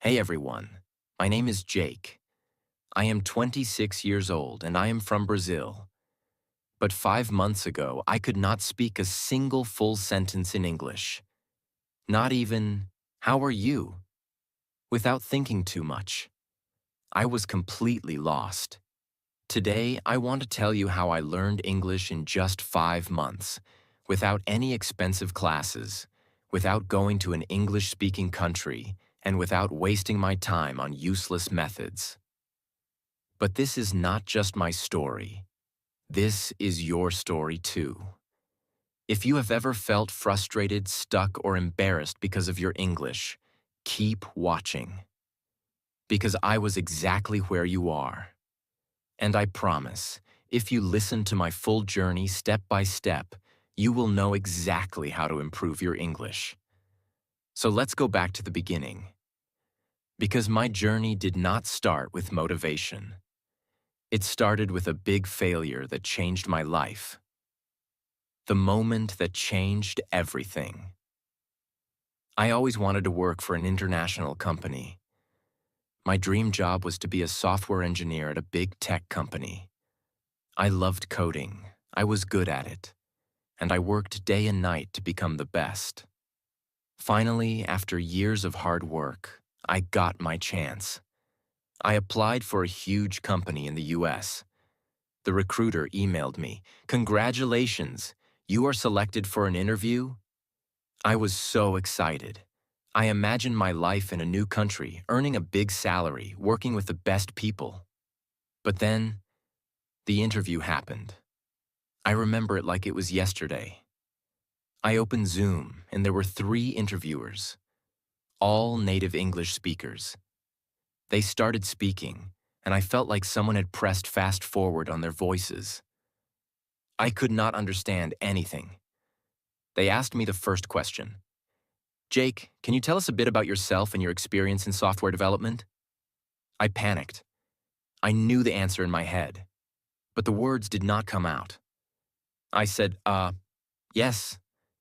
Hey everyone, my name is Jake. I am 26 years old and I am from Brazil. But 5 months ago, I could not speak a single full sentence in English. Not even, how are you? Without thinking too much. I was completely lost. Today, I want to tell you how I learned English in just 5 months, without any expensive classes, without going to an English-speaking country, and without wasting my time on useless methods. But this is not just my story. This is your story too. If you have ever felt frustrated, stuck, or embarrassed because of your English, keep watching. Because I was exactly where you are. And I promise, if you listen to my full journey step by step, you will know exactly how to improve your English. So let's go back to the beginning. Because my journey did not start with motivation. It started with a big failure that changed my life. The moment that changed everything. I always wanted to work for an international company. My dream job was to be a software engineer at a big tech company. I loved coding, I was good at it, and I worked day and night to become the best. Finally, after years of hard work, I got my chance. I applied for a huge company in the US. The recruiter emailed me, "Congratulations, you are selected for an interview?" I was so excited. I imagined my life in a new country, earning a big salary, working with the best people. But then, the interview happened. I remember it like it was yesterday. I opened Zoom, and there were 3 interviewers, all native English speakers. They started speaking, and I felt like someone had pressed fast forward on their voices. I could not understand anything. They asked me the first question. "Jake, can you tell us a bit about yourself and your experience in software development?" I panicked. I knew the answer in my head, but the words did not come out. I said, yes,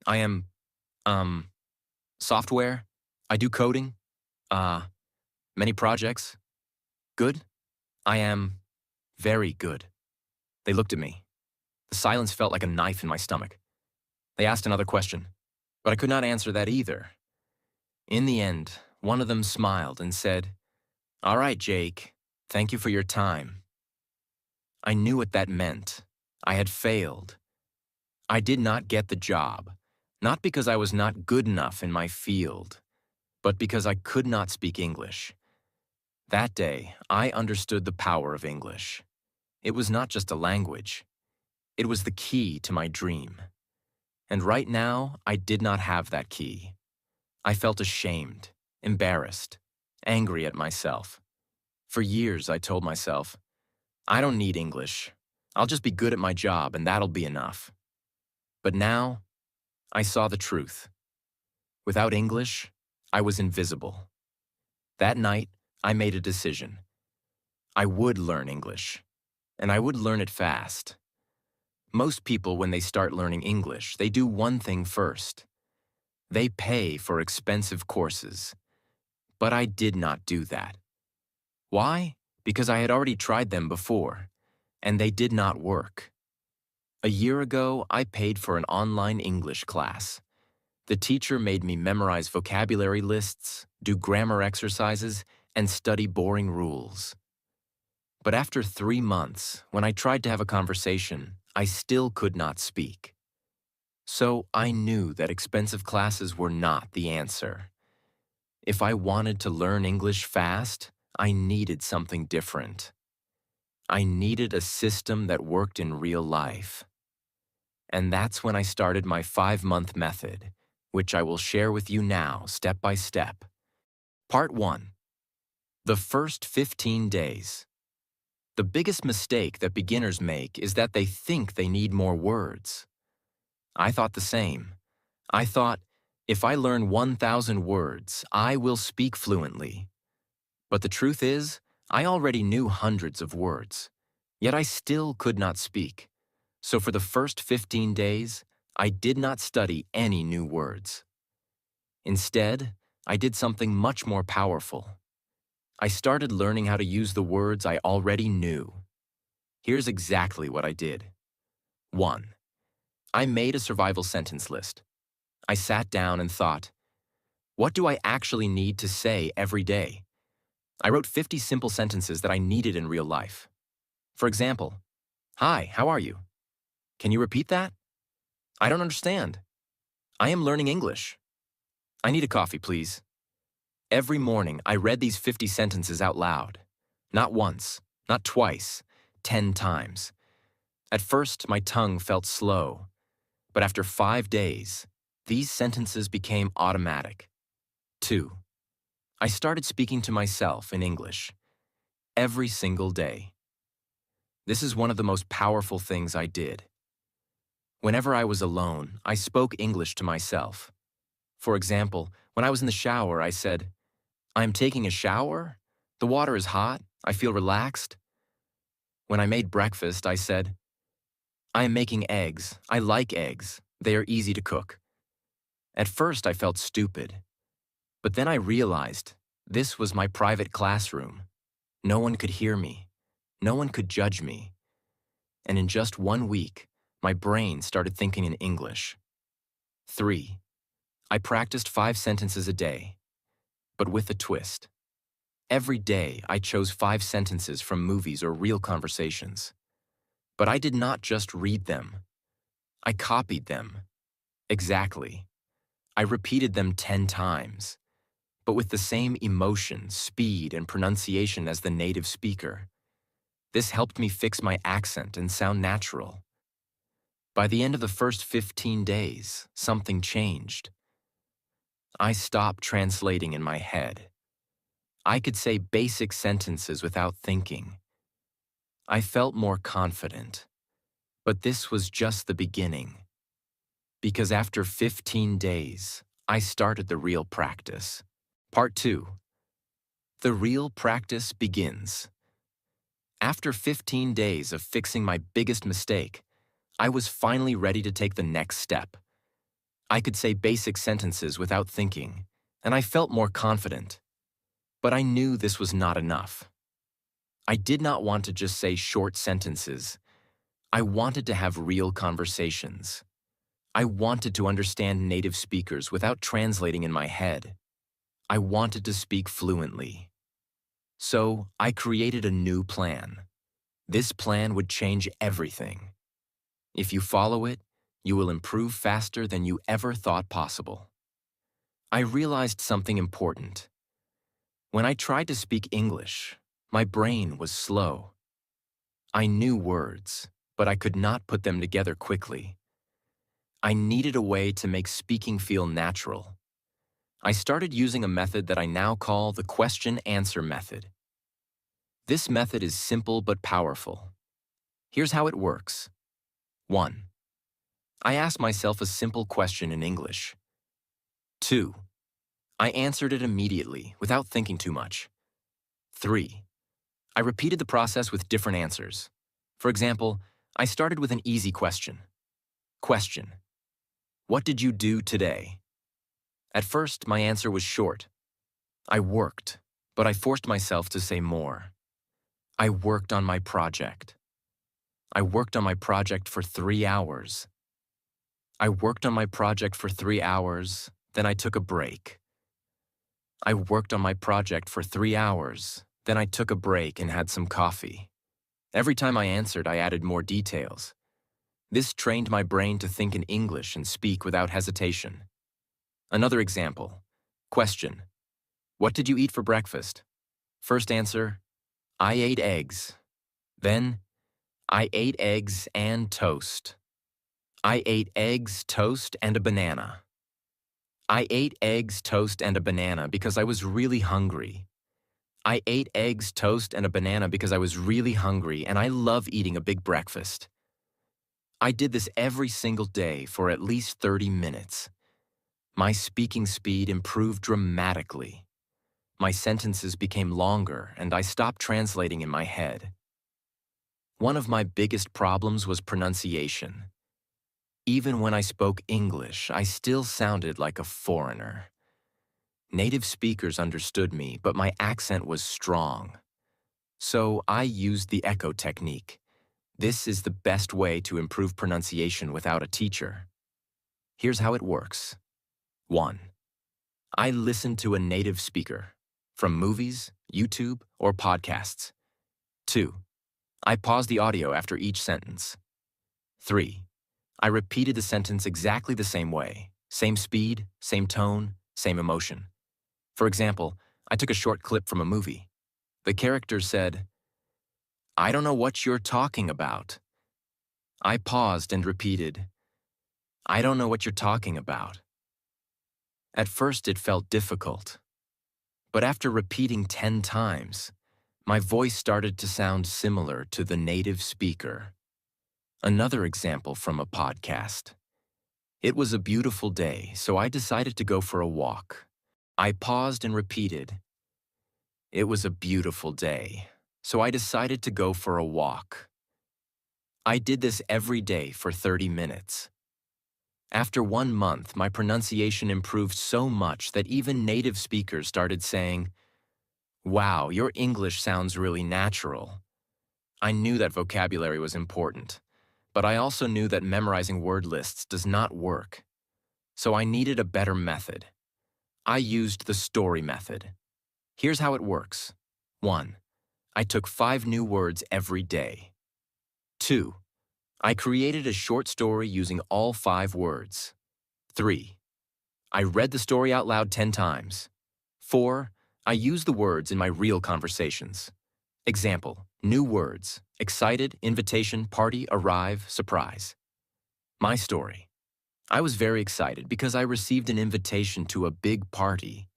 I am, um, software. I do coding. Uh, Many projects. Good. I am very good. They looked at me. The silence felt like a knife in my stomach. They asked another question, but I could not answer that either. In the end, one of them smiled and said, "All right, Jake, thank you for your time." I knew what that meant. I had failed. I did not get the job, not because I was not good enough in my field, but because I could not speak English. That day, I understood the power of English. It was not just a language. It was the key to my dream. And right now, I did not have that key. I felt ashamed, embarrassed, angry at myself. For years, I told myself, I don't need English. I'll just be good at my job and that'll be enough. But now, I saw the truth. Without English, I was invisible. That night, I made a decision. I would learn English, and I would learn it fast. Most people, when they start learning English, they do one thing first. They pay for expensive courses. But I did not do that. Why? Because I had already tried them before, and they did not work. A year ago, I paid for an online English class. The teacher made me memorize vocabulary lists, do grammar exercises, and study boring rules. But after 3 months, when I tried to have a conversation, I still could not speak. So I knew that expensive classes were not the answer. If I wanted to learn English fast, I needed something different. I needed a system that worked in real life. And that's when I started my 5-month method, which I will share with you now, step by step. Part 1. The first 15 days. The biggest mistake that beginners make is that they think they need more words. I thought the same. I thought, if I learn 1,000 words, I will speak fluently. But the truth is, I already knew hundreds of words, yet I still could not speak. So for the first 15 days, I did not study any new words. Instead, I did something much more powerful. I started learning how to use the words I already knew. Here's exactly what I did. 1. I made a survival sentence list. I sat down and thought, what do I actually need to say every day? I wrote 50 simple sentences that I needed in real life. For example, hi, how are you? Can you repeat that? I don't understand. I am learning English. I need a coffee, please. Every morning, I read these 50 sentences out loud. Not once, not twice, 10 times. At first, my tongue felt slow, but after 5 days, these sentences became automatic. 2. I started speaking to myself in English every single day. This is one of the most powerful things I did. Whenever I was alone, I spoke English to myself. For example, when I was in the shower, I said, I am taking a shower. The water is hot. I feel relaxed. When I made breakfast, I said, I am making eggs. I like eggs. They are easy to cook. At first, I felt stupid. But then I realized this was my private classroom. No one could hear me. No one could judge me. And in just 1 week, my brain started thinking in English. 3. I practiced 5 sentences a day, but with a twist. Every day, I chose 5 sentences from movies or real conversations. But I did not just read them. I copied them. Exactly. I repeated them 10 times, but with the same emotion, speed, and pronunciation as the native speaker. This helped me fix my accent and sound natural. By the end of the first 15 days, something changed. I stopped translating in my head. I could say basic sentences without thinking. I felt more confident. But this was just the beginning. Because after 15 days, I started the real practice. Part 2. The real practice begins. After 15 days of fixing my biggest mistake, I was finally ready to take the next step. I could say basic sentences without thinking, and I felt more confident. But I knew this was not enough. I did not want to just say short sentences. I wanted to have real conversations. I wanted to understand native speakers without translating in my head. I wanted to speak fluently. So I created a new plan. This plan would change everything. If you follow it, you will improve faster than you ever thought possible. I realized something important. When I tried to speak English, my brain was slow. I knew words, but I could not put them together quickly. I needed a way to make speaking feel natural. I started using a method that I now call the question-answer method. This method is simple but powerful. Here's how it works. 1. I asked myself a simple question in English. 2. I answered it immediately, without thinking too much. 3. I repeated the process with different answers. For example, I started with an easy question. Question: what did you do today? At first, my answer was short. I worked, but I forced myself to say more. I worked on my project. I worked on my project for 3 hours. I worked on my project for 3 hours, then I took a break. I worked on my project for 3 hours, then I took a break and had some coffee. Every time I answered, I added more details. This trained my brain to think in English and speak without hesitation. Another example. Question: what did you eat for breakfast? First answer: I ate eggs. Then, I ate eggs and toast. I ate eggs, toast, and a banana. I ate eggs, toast, and a banana because I was really hungry. I ate eggs, toast, and a banana because I was really hungry, and I love eating a big breakfast. I did this every single day for at least 30 minutes. My speaking speed improved dramatically. My sentences became longer, and I stopped translating in my head. One of my biggest problems was pronunciation. Even when I spoke English, I still sounded like a foreigner. Native speakers understood me, but my accent was strong. So I used the echo technique. This is the best way to improve pronunciation without a teacher. Here's how it works. 1. I listen to a native speaker from movies, YouTube, or podcasts. 2. I pause the audio after each sentence. 3. I repeated the sentence exactly the same way, same speed, same tone, same emotion. For example, I took a short clip from a movie. The character said, "I don't know what you're talking about." I paused and repeated, "I don't know what you're talking about." At first it felt difficult, but after repeating 10 times, my voice started to sound similar to the native speaker. Another example from a podcast. It was a beautiful day, so I decided to go for a walk. I paused and repeated, "It was a beautiful day, so I decided to go for a walk." I did this every day for 30 minutes. After 1 month, my pronunciation improved so much that even native speakers started saying, "Wow, your English sounds really natural." I knew that vocabulary was important, but I also knew that memorizing word lists does not work. So I needed a better method. I used the story method. Here's how it works. 1. I took 5 new words every day. 2. I created a short story using all 5 words. 3. I read the story out loud 10 times. 4. I used the words in my real conversations. Example, new words: excited, invitation, party, arrive, surprise. My story. I was very excited because I received an invitation to a big party.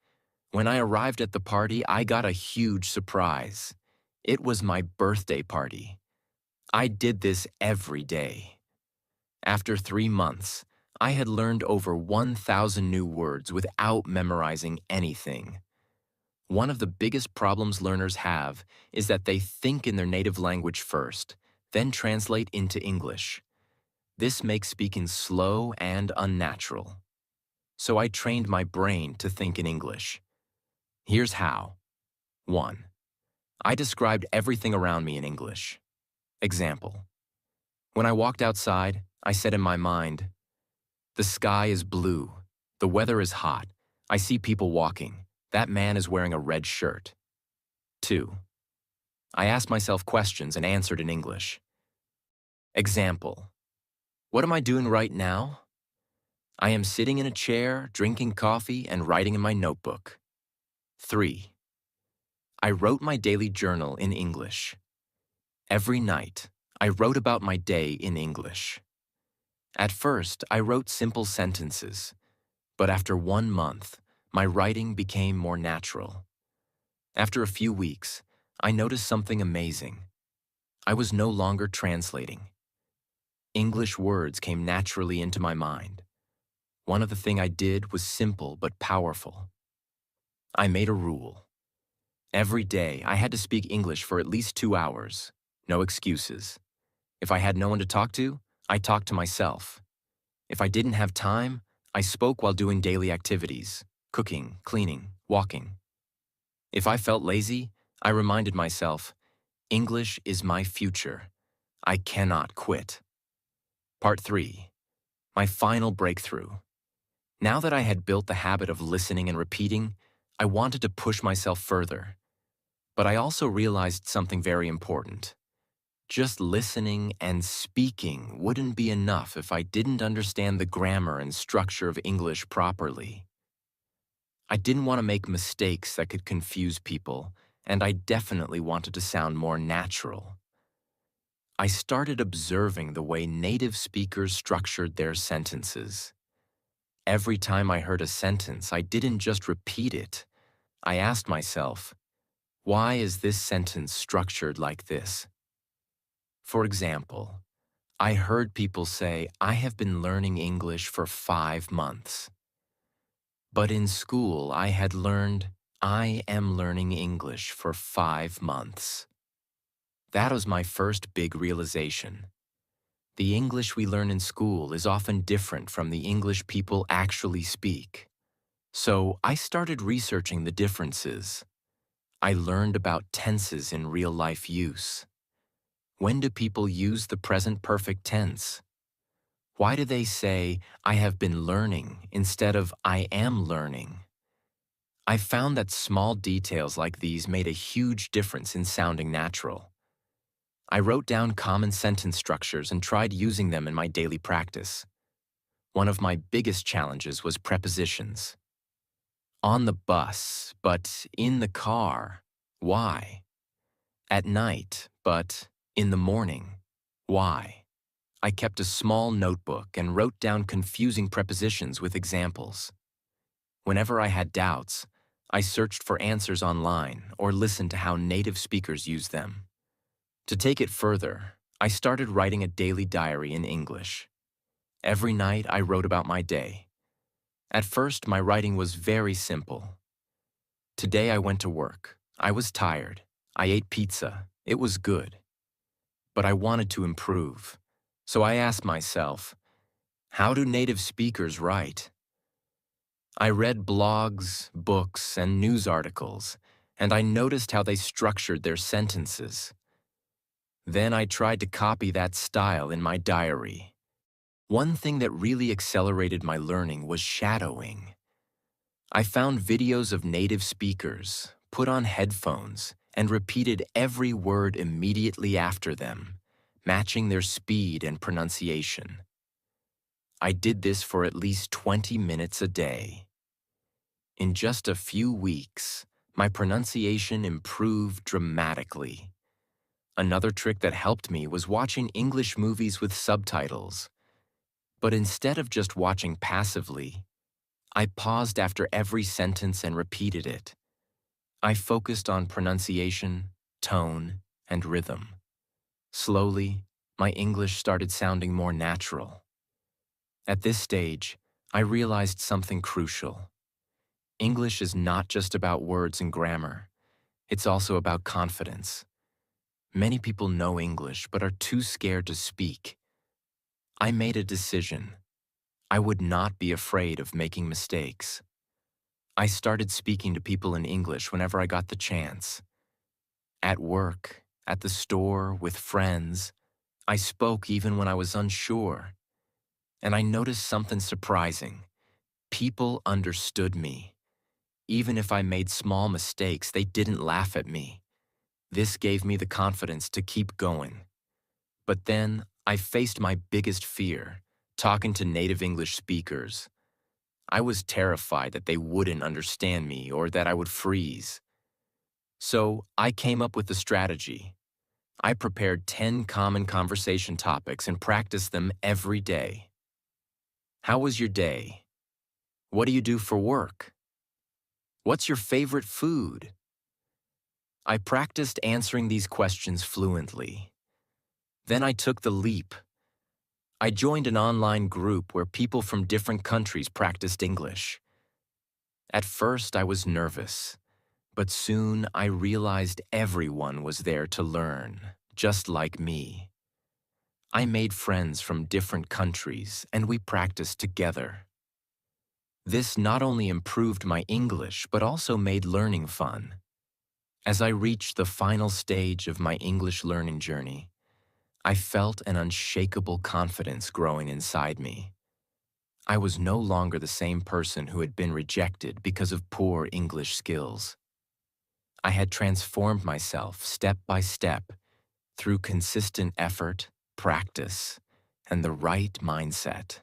When I arrived at the party, I got a huge surprise. It was my birthday party. I did this every day. After 3 months, I had learned over 1,000 new words without memorizing anything. One of the biggest problems learners have is that they think in their native language first, then translate into English. This makes speaking slow and unnatural. So I trained my brain to think in English. Here's how. 1. I described everything around me in English. Example. When I walked outside, I said in my mind, "The sky is blue. The weather is hot. I see people walking. That man is wearing a red shirt." 2. I asked myself questions and answered in English. Example. What am I doing right now? I am sitting in a chair, drinking coffee, and writing in my notebook. 3. I wrote my daily journal in English. Every night, I wrote about my day in English. At first, I wrote simple sentences, but after 1 month, my writing became more natural. After a few weeks, I noticed something amazing. I was no longer translating. English words came naturally into my mind. One of the things I did was simple but powerful. I made a rule. Every day, I had to speak English for at least 2 hours. No excuses. If I had no one to talk to, I talked to myself. If I didn't have time, I spoke while doing daily activities, cooking, cleaning, walking. If I felt lazy, I reminded myself, English is my future. I cannot quit. Part 3. My final breakthrough. Now that I had built the habit of listening and repeating, I wanted to push myself further. But I also realized something very important. Just listening and speaking wouldn't be enough if I didn't understand the grammar and structure of English properly. I didn't want to make mistakes that could confuse people, and I definitely wanted to sound more natural. I started observing the way native speakers structured their sentences. Every time I heard a sentence, I didn't just repeat it. I asked myself, why is this sentence structured like this? For example, I heard people say, I have been learning English for 5 months. But in school, I had learned, I am learning English for 5 months. That was my first big realization. The English we learn in school is often different from the English people actually speak. So I started researching the differences. I learned about tenses in real-life use. When do people use the present perfect tense? Why do they say, I have been learning instead of I am learning? I found that small details like these made a huge difference in sounding natural. I wrote down common sentence structures and tried using them in my daily practice. One of my biggest challenges was prepositions. On the bus, but in the car. Why? At night, but in the morning. Why? I kept a small notebook and wrote down confusing prepositions with examples. Whenever I had doubts, I searched for answers online or listened to how native speakers use them. To take it further, I started writing a daily diary in English. Every night I wrote about my day. At first, my writing was very simple. Today I went to work. I was tired. I ate pizza. It was good. But I wanted to improve. So I asked myself, how do native speakers write? I read blogs, books, and news articles, and I noticed how they structured their sentences. Then I tried to copy that style in my diary. One thing that really accelerated my learning was shadowing. I found videos of native speakers, put on headphones, and repeated every word immediately after them, matching their speed and pronunciation. I did this for at least 20 minutes a day. In just a few weeks, my pronunciation improved dramatically. Another trick that helped me was watching English movies with subtitles. But instead of just watching passively, I paused after every sentence and repeated it. I focused on pronunciation, tone, and rhythm. Slowly, my English started sounding more natural. At this stage, I realized something crucial. English is not just about words and grammar. It's also about confidence. Many people know English but are too scared to speak. I made a decision. I would not be afraid of making mistakes. I started speaking to people in English whenever I got the chance. At work, at the store, with friends, I spoke even when I was unsure. And I noticed something surprising. People understood me. Even if I made small mistakes, they didn't laugh at me. This gave me the confidence to keep going. But then, I faced my biggest fear, talking to native English speakers. I was terrified that they wouldn't understand me or that I would freeze. So, I came up with a strategy. I prepared 10 common conversation topics and practiced them every day. How was your day? What do you do for work? What's your favorite food? I practiced answering these questions fluently. Then I took the leap. I joined an online group where people from different countries practiced English. At first, I was nervous, but soon I realized everyone was there to learn, just like me. I made friends from different countries, and we practiced together. This not only improved my English, but also made learning fun. As I reached the final stage of my English learning journey, I felt an unshakable confidence growing inside me. I was no longer the same person who had been rejected because of poor English skills. I had transformed myself step by step through consistent effort, practice, and the right mindset.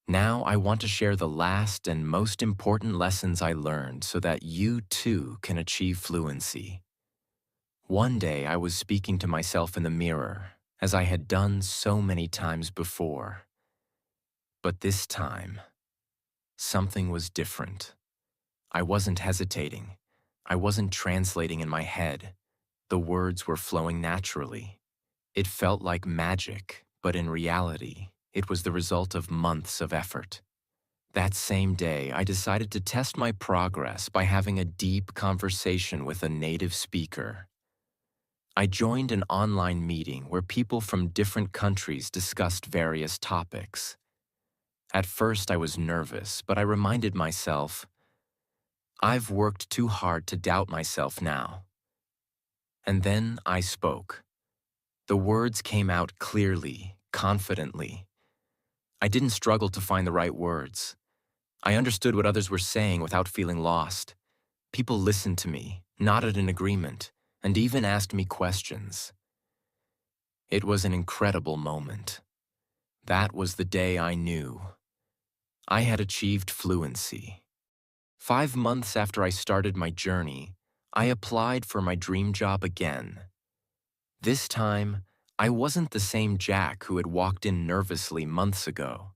Now I want to share the last and most important lessons I learned so that you too can achieve fluency. One day I was speaking to myself in the mirror, as I had done so many times before. But this time, something was different. I wasn't hesitating. I wasn't translating in my head. The words were flowing naturally. It felt like magic, but in reality, it was the result of months of effort. That same day, I decided to test my progress by having a deep conversation with a native speaker. I joined an online meeting where people from different countries discussed various topics. At first, I was nervous, but I reminded myself, I've worked too hard to doubt myself now. And then I spoke. The words came out clearly, confidently. I didn't struggle to find the right words. I understood what others were saying without feeling lost. People listened to me, nodded in agreement, and even asked me questions. It was an incredible moment. That was the day I knew I had achieved fluency. 5 months after I started my journey, I applied for my dream job again. This time, I wasn't the same Jack who had walked in nervously months ago.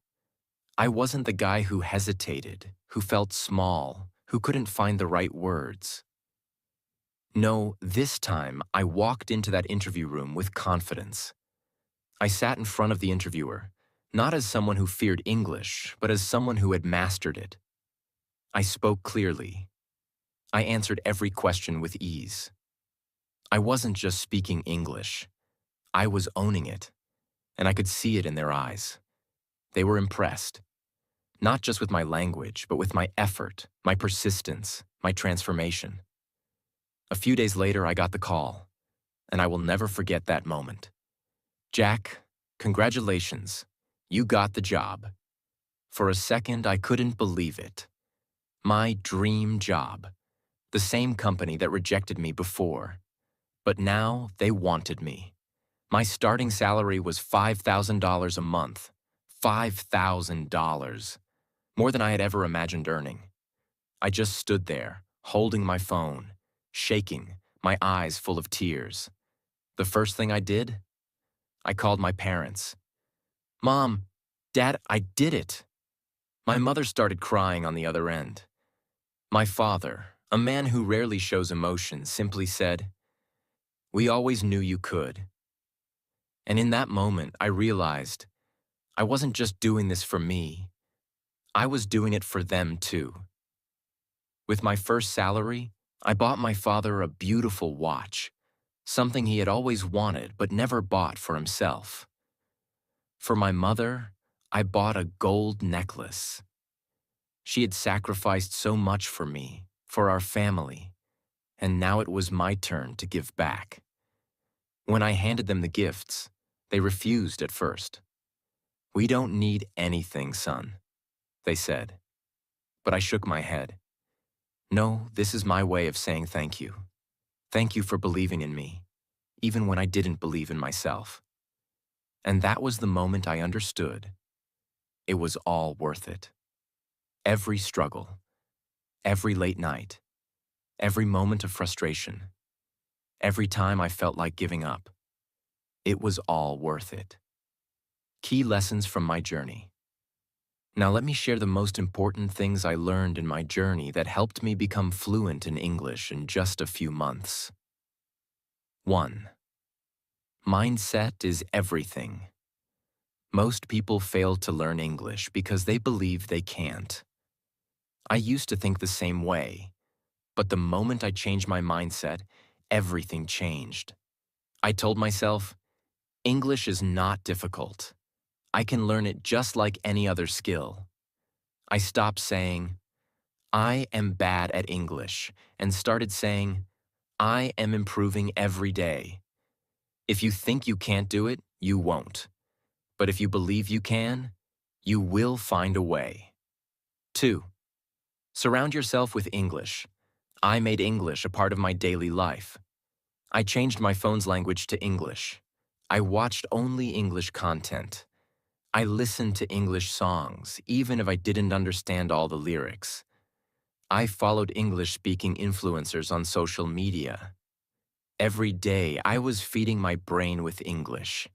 I wasn't the guy who hesitated, who felt small, who couldn't find the right words. No, this time I walked into that interview room with confidence. I sat in front of the interviewer, not as someone who feared English, but as someone who had mastered it. I spoke clearly. I answered every question with ease. I wasn't just speaking English. I was owning it, and I could see it in their eyes. They were impressed, not just with my language, but with my effort, my persistence, my transformation. A few days later, I got the call, and I will never forget that moment. Jack, congratulations. You got the job. For a second, I couldn't believe it. My dream job. The same company that rejected me before. But now they wanted me. My starting salary was $5,000 a month. $5,000. More than I had ever imagined earning. I just stood there, holding my phone, shaking, my eyes full of tears. The first thing I did? I called my parents. Mom, Dad, I did it. My mother started crying on the other end. My father, a man who rarely shows emotion, simply said, "We always knew you could." And in that moment, I realized I wasn't just doing this for me. I was doing it for them too. With my first salary, I bought my father a beautiful watch, something he had always wanted but never bought for himself. For my mother, I bought a gold necklace. She had sacrificed so much for me, for our family, and now it was my turn to give back. When I handed them the gifts, they refused at first. "We don't need anything, son," they said. But I shook my head. "No, this is my way of saying thank you. Thank you for believing in me, even when I didn't believe in myself." And that was the moment I understood. It was all worth it. Every struggle, every late night, every moment of frustration, every time I felt like giving up. It was all worth it. Key lessons from my journey. Now let me share the most important things I learned in my journey that helped me become fluent in English in just a few months. 1. Mindset is everything. Most people fail to learn English because they believe they can't. I used to think the same way, but the moment I changed my mindset, everything changed. I told myself, English is not difficult. I can learn it just like any other skill. I stopped saying, "I am bad at English," and started saying, "I am improving every day." If you think you can't do it, you won't. But if you believe you can, you will find a way. 2. Surround yourself with English. I made English a part of my daily life. I changed my phone's language to English. I watched only English content. I listened to English songs, even if I didn't understand all the lyrics. I followed English-speaking influencers on social media. Every day, I was feeding my brain with English.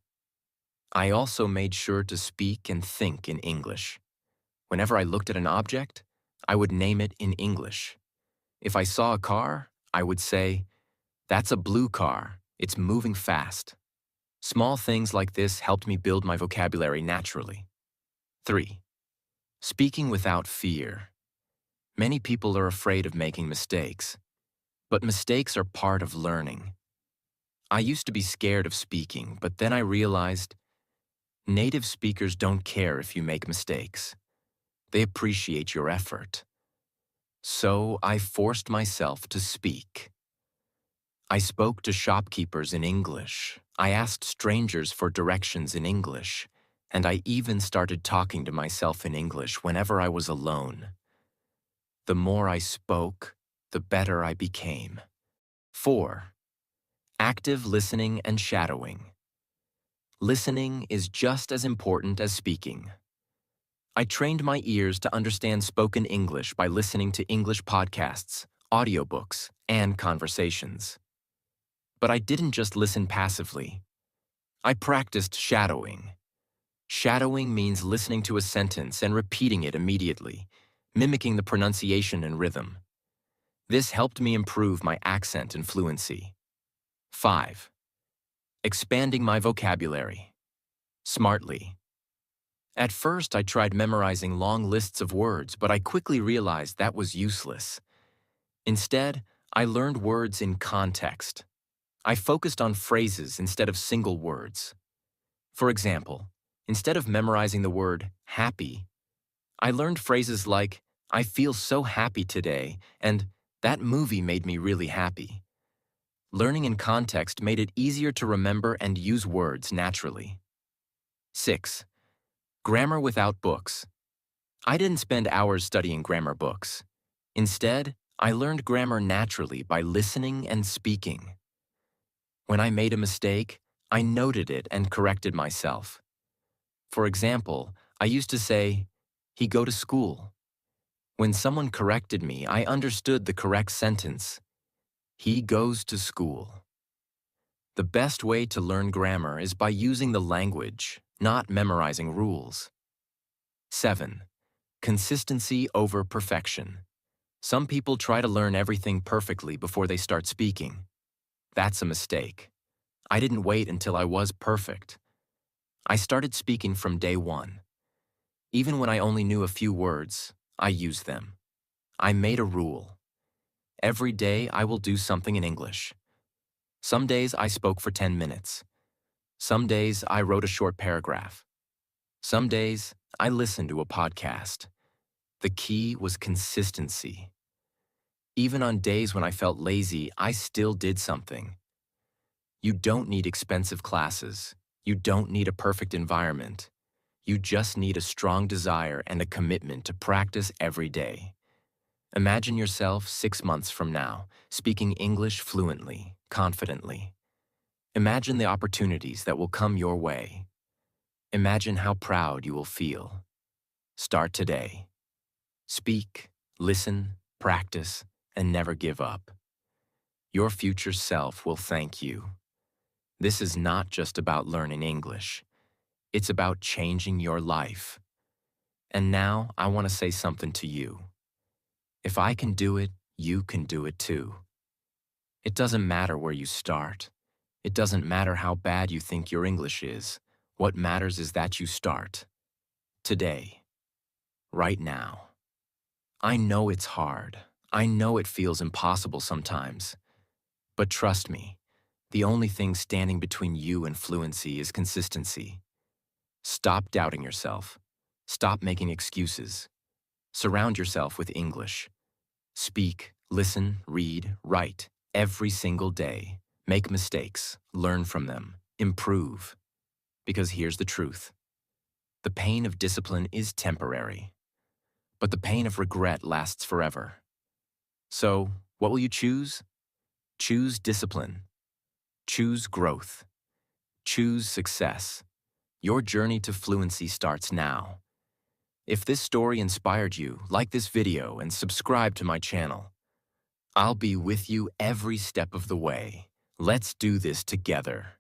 I also made sure to speak and think in English. Whenever I looked at an object, I would name it in English. If I saw a car, I would say, "That's a blue car. It's moving fast." Small things like this helped me build my vocabulary naturally. 3. Speaking without fear. Many people are afraid of making mistakes, but mistakes are part of learning. I used to be scared of speaking, but then I realized native speakers don't care if you make mistakes. They appreciate your effort. So I forced myself to speak. I spoke to shopkeepers in English. I asked strangers for directions in English. And I even started talking to myself in English whenever I was alone. The more I spoke, the better I became. 4. Active listening and shadowing. Listening is just as important as speaking. I trained my ears to understand spoken English by listening to English podcasts, audiobooks, and conversations. But I didn't just listen passively. I practiced shadowing. Shadowing means listening to a sentence and repeating it immediately, mimicking the pronunciation and rhythm. This helped me improve my accent and fluency. 5. Expanding my vocabulary. Smartly. At first, I tried memorizing long lists of words, but I quickly realized that was useless. Instead, I learned words in context. I focused on phrases instead of single words. For example, instead of memorizing the word happy, I learned phrases like, I feel so happy today, and that movie made me really happy. Learning in context made it easier to remember and use words naturally. 6. Grammar without books. I didn't spend hours studying grammar books. Instead, I learned grammar naturally by listening and speaking. When I made a mistake, I noted it and corrected myself. For example, I used to say, he go to school. When someone corrected me, I understood the correct sentence. He goes to school. The best way to learn grammar is by using the language, not memorizing rules. 7. Consistency over perfection. Some people try to learn everything perfectly before they start speaking. That's a mistake. I didn't wait until I was perfect. I started speaking from day one. Even when I only knew a few words, I used them. I made a rule. Every day I will do something in English. Some days I spoke for 10 minutes. Some days I wrote a short paragraph. Some days I listened to a podcast. The key was consistency. Even on days when I felt lazy, I still did something. You don't need expensive classes. You don't need a perfect environment. You just need a strong desire and a commitment to practice every day. Imagine yourself 6 months from now, speaking English fluently, confidently. Imagine the opportunities that will come your way. Imagine how proud you will feel. Start today. Speak, listen, practice, and never give up. Your future self will thank you. This is not just about learning English. It's about changing your life. And now I want to say something to you. If I can do it, you can do it too. It doesn't matter where you start. It doesn't matter how bad you think your English is. What matters is that you start. Today. Right now. I know it's hard. I know it feels impossible sometimes. But trust me, the only thing standing between you and fluency is consistency. Stop doubting yourself. Stop making excuses. Surround yourself with English. Speak, listen, read, write, every single day. Make mistakes, learn from them, improve. Because here's the truth. The pain of discipline is temporary, but the pain of regret lasts forever. So, what will you choose? Choose discipline. Choose growth. Choose success. Your journey to fluency starts now. If this story inspired you, like this video and subscribe to my channel. I'll be with you every step of the way. Let's do this together.